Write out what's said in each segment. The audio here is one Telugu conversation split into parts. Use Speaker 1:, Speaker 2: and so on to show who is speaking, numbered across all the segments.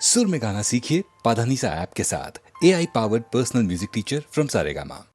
Speaker 1: सुर में गाना सीखिए पाधानीसा ऐप के साथ। AI powered personal music teacher from Saregama.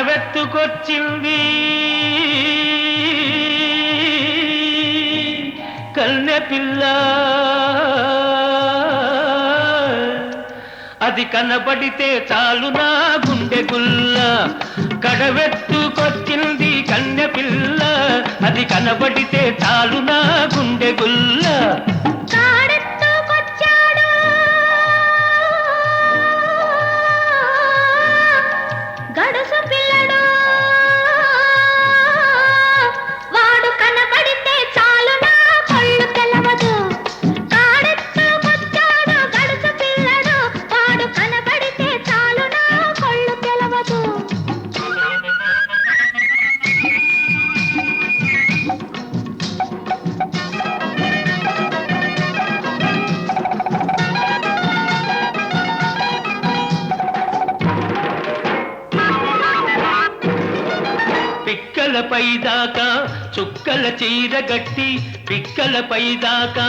Speaker 2: కడవెత్తుకొచ్చింది కన్నె పిల్ల, అది కనబడితే చాలు నా గుండె గుల్ల. కడవెత్తుకొచ్చింది కన్నె పిల్ల, అది కనబడితే చాలు నా గుండె గుల్ల.
Speaker 3: గడుసు పిల్లడు వాడు కనబడితే చాలు నా కళ్ళు తెలవదు. కాడెత్తుకొచ్చాడు గడుసు పిల్లడు, వాడు కనబడితే చాలు నా కళ్ళు తెలవదు.
Speaker 2: పిక్కలపై దాకా చుక్కల చీర గట్టి, పిక్కలపై దాకా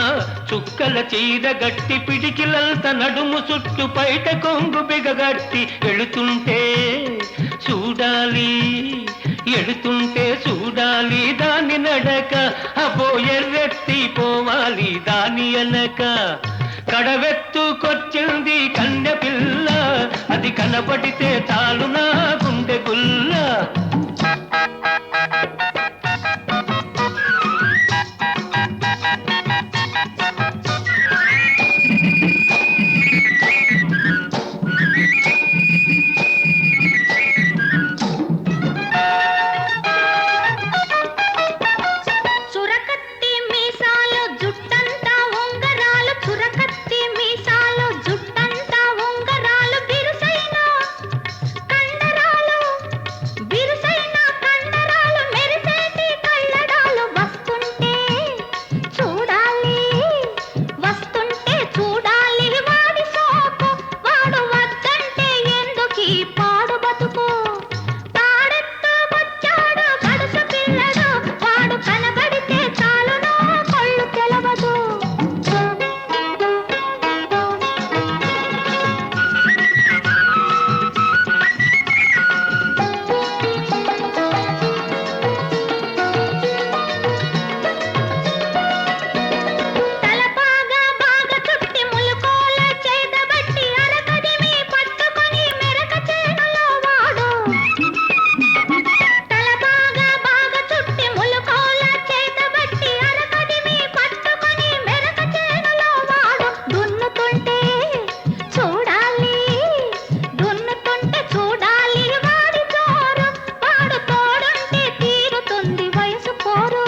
Speaker 2: చుక్కల చీర గట్టి, పిడికిలంత నడుము చుట్టు పైట కొంగు బిగగట్టి ఎడుతుంటే చూడాలి, ఎడుతుంటే చూడాలి దాని నడక. అబ్బో ఎర్రెత్తి పోవాలి దాని అనక. కడవెత్తుకొచ్చింది కన్నె పిల్ల, అది కనబడితే చాలు నా గుండె గుల్ల.
Speaker 3: చురకత్తి మీసాలు జుట్టంతా ఉంగరాలు, చురకత్తి మీసాలు జుట్టంతా ఉంగరాలు, బిరుసైన కండరాలు, బిరుసైన కండరాలు, మెరిసేటి కళ్ళడాలు. వస్తుంటే చూడాలి, వస్తుంటే చూడాలి వాడి సోకు, వాడు వద్దంటే ఎందుకీ పాడు బతుకు. తాడెత్తుకొచ్చాడు గడుసు పిల్లడు, వాడు కనబడితే చాలు నా కళ్ళు తెలవదు. తలపాగా బాగా చుట్టి ములుకోల చేతబట్టి, అరకదిమి పట్టుకొని మెరక చేనులో వాడు. తలపాగా బాగా చుట్టి ములుకోల చేతబట్టి, అరకదిమి పట్టుకొని మెరక చేనులో వాడు. దున్నుతుంటే చూడాలి, దున్నుతుంటే చూడాలి వాడి జోరు, వాడు తోడుంటే తీరుతుంది వయసు పోరు.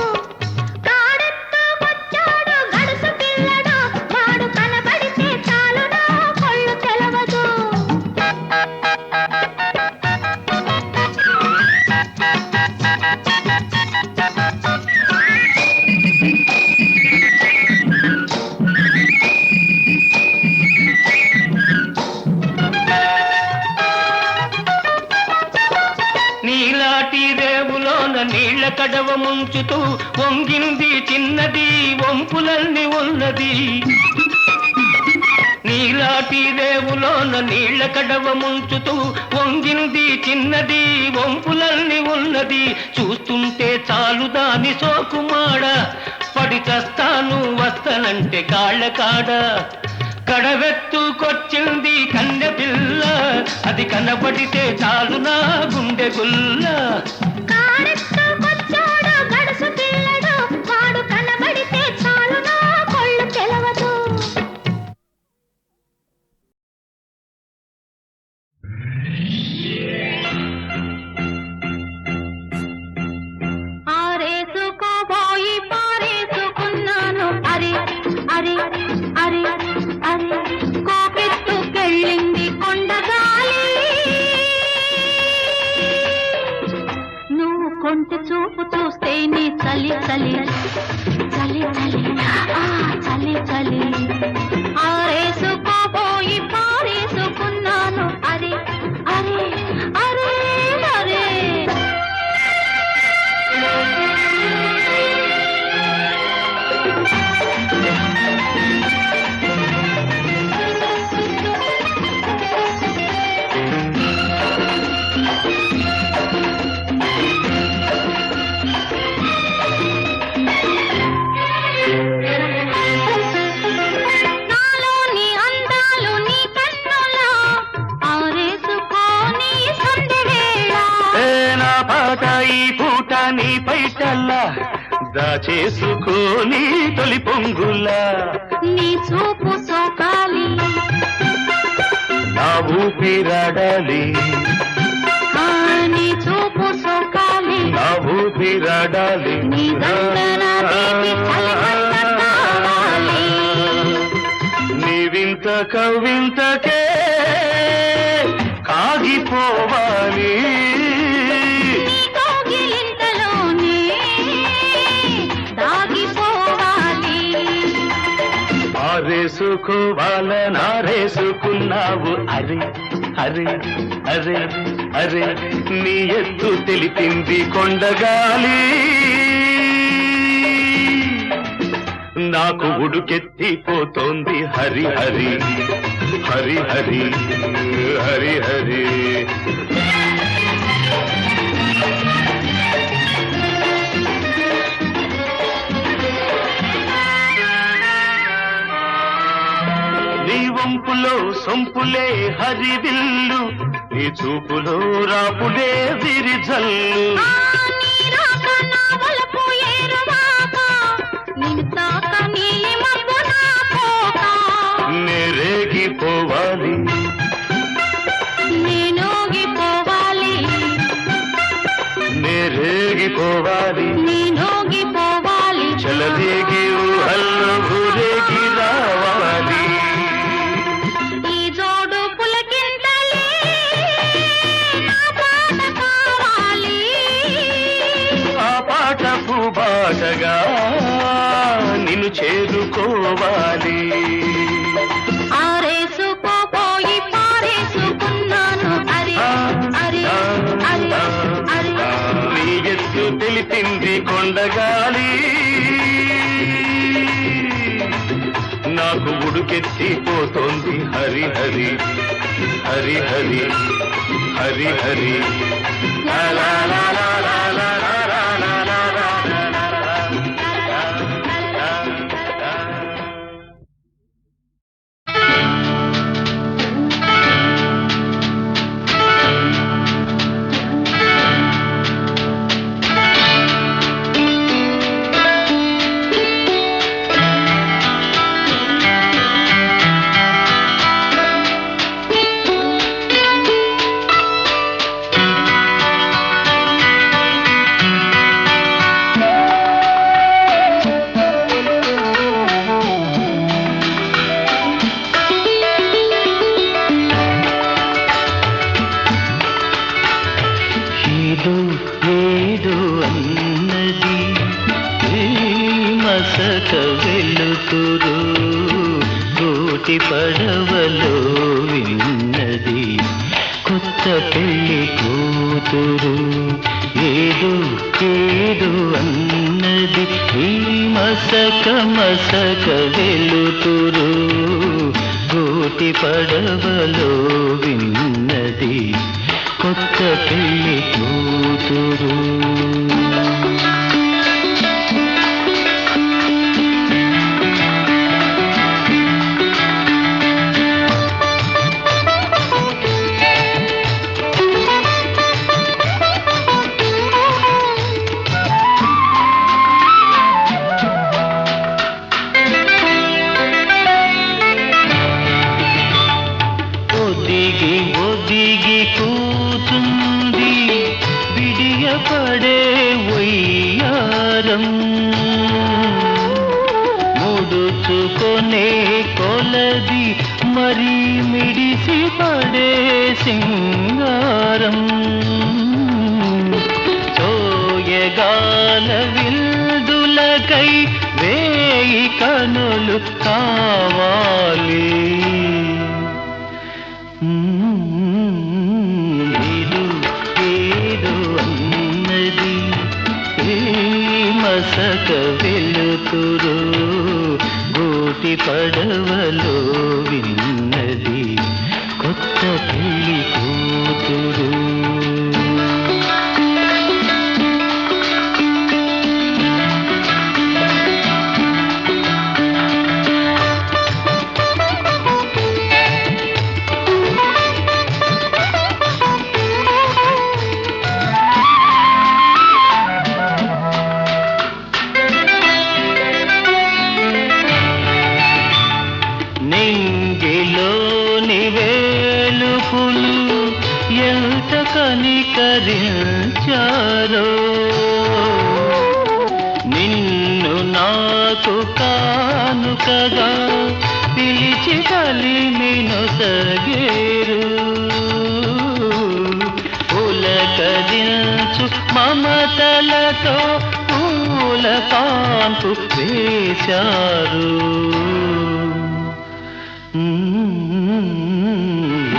Speaker 3: కాడెత్తుకొచ్చాడు గడుసు పిల్లడు, వాడు కనబడితే చాలు నా కళ్ళు తెలవదు.
Speaker 2: నీలాటి రేవులోన నీళ్ల కడవ ముంచుతూ వంగింది చిన్నది, వంపులన్నీ ఉన్నది. నీలాటి రేవులోన నీళ్ల కడవ ముంచుతూ వంగింది చిన్నది, వంపులన్నీ ఉన్నది. చూస్తుంటే చాలు దాని సోకుమాడ, పడి చస్తాను వస్తనంటే కాళ్ళ కాడ. కడవెత్తుకొచ్చింది కన్నె పిల్ల, అది కనబడితే చాలు నా గుండె గుల్ల.
Speaker 3: కాడెత్తుకొచ్చాడు గడుసు పిల్లడు, వాడు కనబడితే చాలు నా కళ్ళు తెలవదు. ఆరేసుకోబోయి పారేసుకున్నాను, అరే అరే అరే అరే, కోపెత్తుకెళ్ళింది కొండగాలి. నువ్వు కొంటె చూపు చూస్తే నీ చలి చలి చలి చలి, ఆ చలి చలి. ఆరేసుకోబోయి పారేసుకున్నాను, అరే అరే అరే అరే.
Speaker 2: కల్లా దాచేసుకోని తొలి పొంగులా
Speaker 3: నీ చూపు సోకాలి
Speaker 2: నా ఊపిరాడాలి
Speaker 3: నీ చూపు సోకాలి
Speaker 2: నా ఊపిరాడాలి
Speaker 3: నీ దండన తీపి చలిమంట కావాలి.
Speaker 2: నీవింత కవింతకే కాగిపోవాలి
Speaker 3: నీ కౌగిలింతలోనే దాగిపోవాలి.
Speaker 2: ఆరేసుకోవాలనారేసుకున్నావు అరే అరే అరే అరే నీ ఎత్తు తెలిపింది కొండగాలి నాకు ఉడుకెత్తిపోతోంది హరి హరి హరి హరి హరి హరి నీ వంపులో సొంపులే హరివిల్లు నీ చూపులో రాపులే విరిజల్లు
Speaker 3: నీ రాక నా వలపు ఏరువాక నిన్ను తాక నీలి మబ్బు నా పోక
Speaker 2: నేరేగిపోవాలి
Speaker 3: నేనోగిపోవాలి
Speaker 2: నేరేగిపోవాలి
Speaker 3: నేనోగిపోవాలి
Speaker 2: చలదేగి ఊహల్లో ఊరేగి రావాలి
Speaker 3: ఈ జోడు పులకింతలే నా పాట కావాలి.
Speaker 2: ఆ పాట పూబాటగా నిన్ను చేరుకోవాలి
Speaker 3: ఆరేసుకోపోయి పారేసుకున్నాను అరే అరే అరే అరే
Speaker 2: నీ ఎత్తు తెలిపింది కొండగాలి నాకు ఉడుకెత్తిపోతోంది హరి హరి హరి హరి హరి హరి లా లా లా లా లా లా లా లా లా లా లా లా.
Speaker 4: ఏదో ఏదో అన్నది ఈ మసక వెలుతురు గోటి పడవలో విన్నది కొత్త పెళ్లి కూతురు ఏదో ఏదో అన్నది ఈ మసక మసక వెలుతురు గోటి పడవలో విన్నది కొత్త పెళ్లి కూతురు ఒదిగి ఒదిగి కూతుంది విడియపడే వయ్యారం ముడుచుకొనే కొలది మరి మిడిసి పడే సింగారం సోయగాల విల్దులకై వేయి కనులు కావాలి ఏదో ఏదో అన్నది ఏ మసక వెలుతురు గోటి పడవలో విన్నది కొత్త పెళ్లి కూతురు నిన్ను నాకు కానుకగా పిలిచి కలిమిను సగేరు పులకరించు మమతలతో పూల కాంపు వేశారు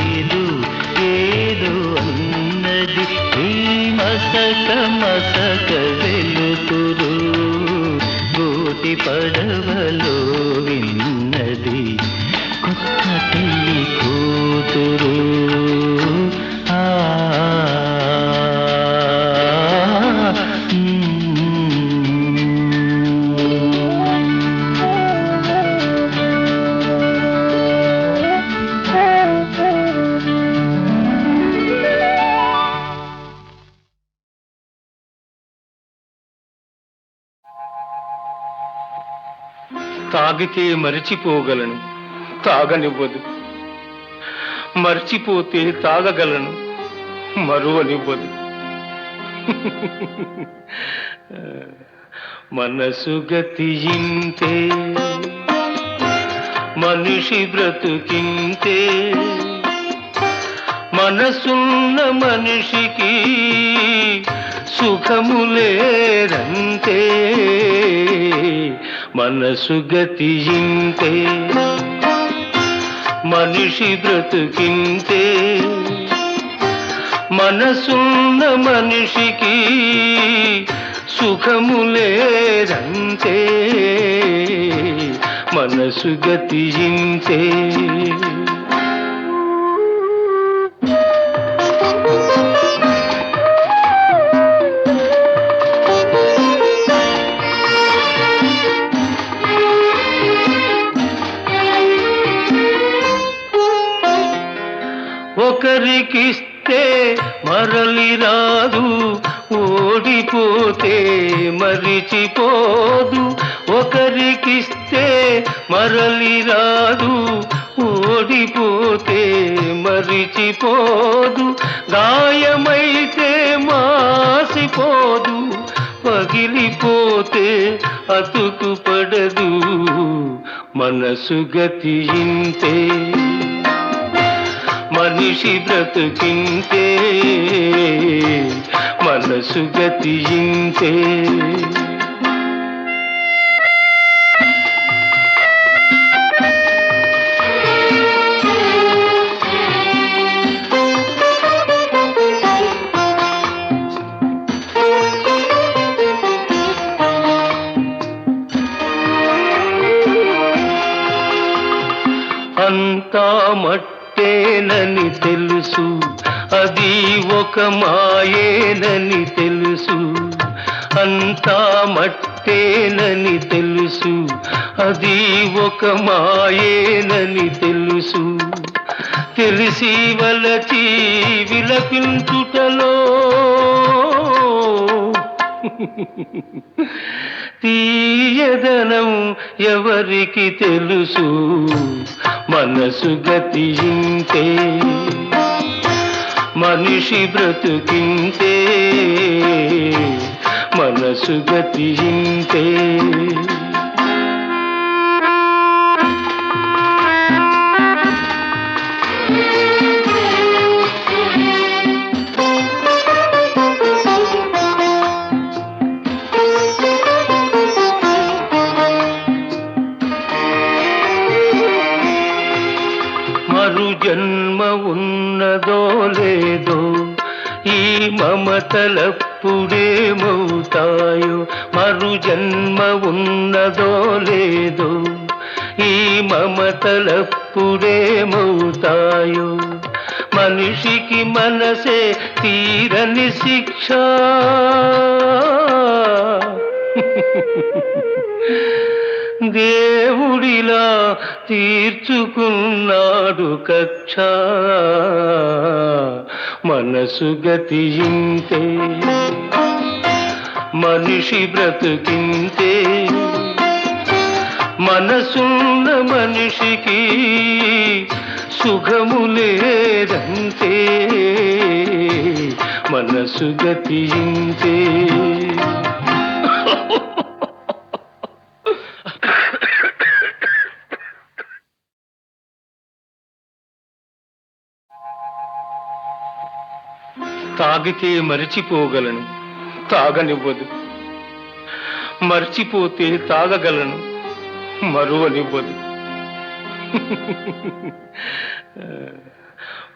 Speaker 4: ఏదో ఏదో అన్నది ఈ మసక మసక వెలుతురు గోటి పడవలో విన్నది కొత్త పెళ్లి కూతురు ఆ
Speaker 2: తాగితే మరిచిపోగలను, తాగనివ్వదు. మర్చిపోతే తాగగలను, మరువనివ్వదు. మనసు గతియింతే, మనిషి బ్రతుకింతే. మనసున్న మనిషికి సుఖము లేదంతే. మనసు గతియింతే, మనిషి బ్రతుకింతే. మనసున్న మనిషికి సుఖము లేదంతే. మనసు గతియింతే. ఒకరికిస్తే మరలి రాదు, ఓడిపోతే మరిచిపోదు. ఒకరికిస్తే మరలి రాదు, ఓడిపోతే మరిచిపోదు. గాయమైతే మాసిపోదు, పగిలిపోతే అతుకు పడదు. మనసు గతియింతే, మనిషి బ్రతుకింతే. మనసు గతియింతే. అంతా మట్టేనని తెలుసు, అది ఒక మాయేనని తెలుసు. అంతా మట్టేనని తెలుసు, అది ఒక మాయేనని తెలుసు. తెలిసి వలచి విలపించుటలో తీయదనం ఎవరికి తెలుసు. మనసు గతియింతే, మనిషి బ్రతుకింతే. మనసు గతియింతే. మరు జన్మ ఉన్నదో లేదో, ఈ మమతలప్పుడేమవుతాయో. మరు జన్మ ఉన్నదో లేదో, ఈ మమతలప్పుడేమవుతాయో. మనిషికి మనసే తీరని శిక్ష. దేవుడిలా తీర్చుకున్నాడు కక్ష. మనసు గతియింతే, మనిషి బ్రతుకింతే. మనసున్న మనిషికి సుఖము లేదంతే. మనసు గతియింతే. తాగితే మరిచిపోగలను, తాగనివ్వదు. మర్చిపోతే తాగగలను, మరువనివ్వదు.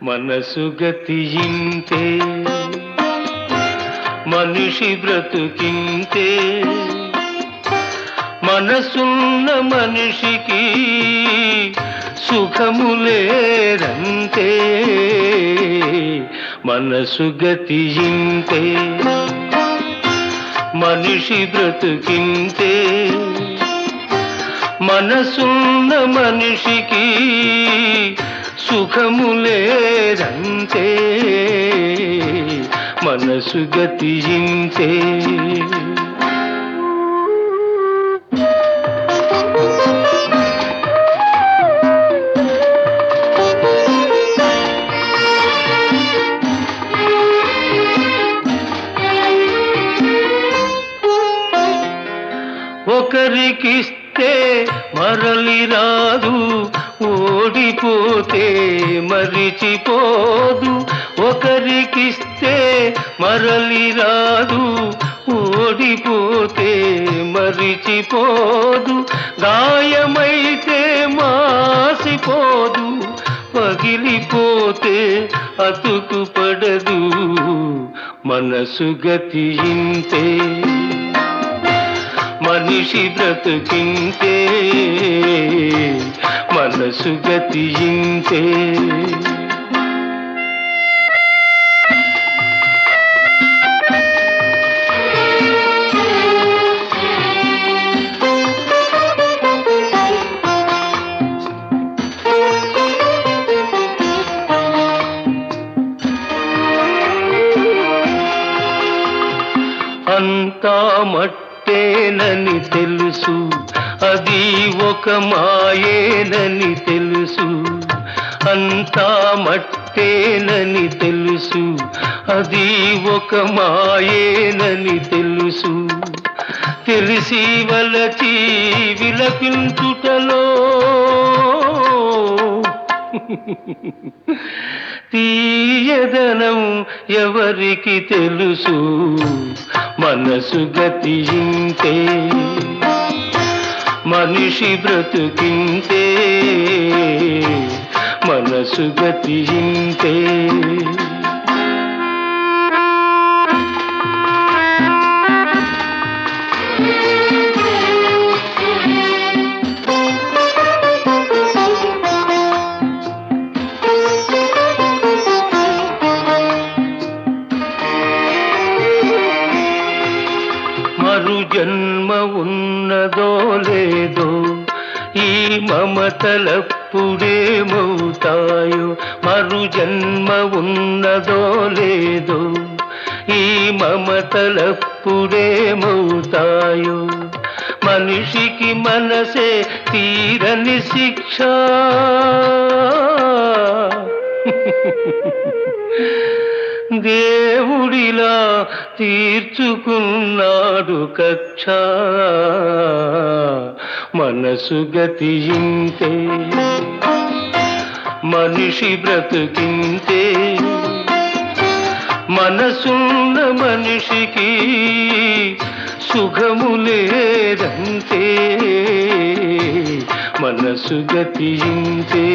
Speaker 2: మనసు గతియింతే, మనిషి బ్రతుకింతే. మనసున్న మనిషికి సుఖములేరంతే. మనసు గతియింతే, మనిషి బ్రతుకింతే. మనసున్న మనిషికి సుఖములేరంతే. మనసు గతియింతే. ఒకరికిస్తే మరలి రాదు, ఓడిపోతే మరిచిపోదు. ఒకరికిస్తే మరలి రాదు, ఓడిపోతే మరిచిపోదు. గాయమైతే మాసిపోదు, పగిలిపోతే అతుకు పడదు. మనసు గతియింతే, మనిషి బ్రతుకింతే. మనసు గతియింతే. అంతా మట్టేనని తెలుసు, అది ఒక మాయేనని తెలుసు. అంతా మట్టేనని తెలుసు, అది ఒక మాయేనని తెలుసు. తెలిసి వలచి విలపించుటలో తీయదనం ఎవరికి తెలుసు. మనసు గతియింతే, మనిషి బ్రతుకింతే. మనసు గతియింతే. మరు జన్మ ఉన్నదో లేదో, ఈ మమతలప్పుడేమవుతాయో. మరు జన్మ ఉన్నదో లేదో, ఈ మమతలప్పుడేమవుతాయో. మనిషికి మనసే తీరని శిక్ష. దేవుడిలా తీర్చుకున్నాడు కక్ష. మనసు గతియింతే, మనిషి బ్రతుకింతే. మనసున్న మనిషికి సుఖములేరంతే. మనసు గతియింతే.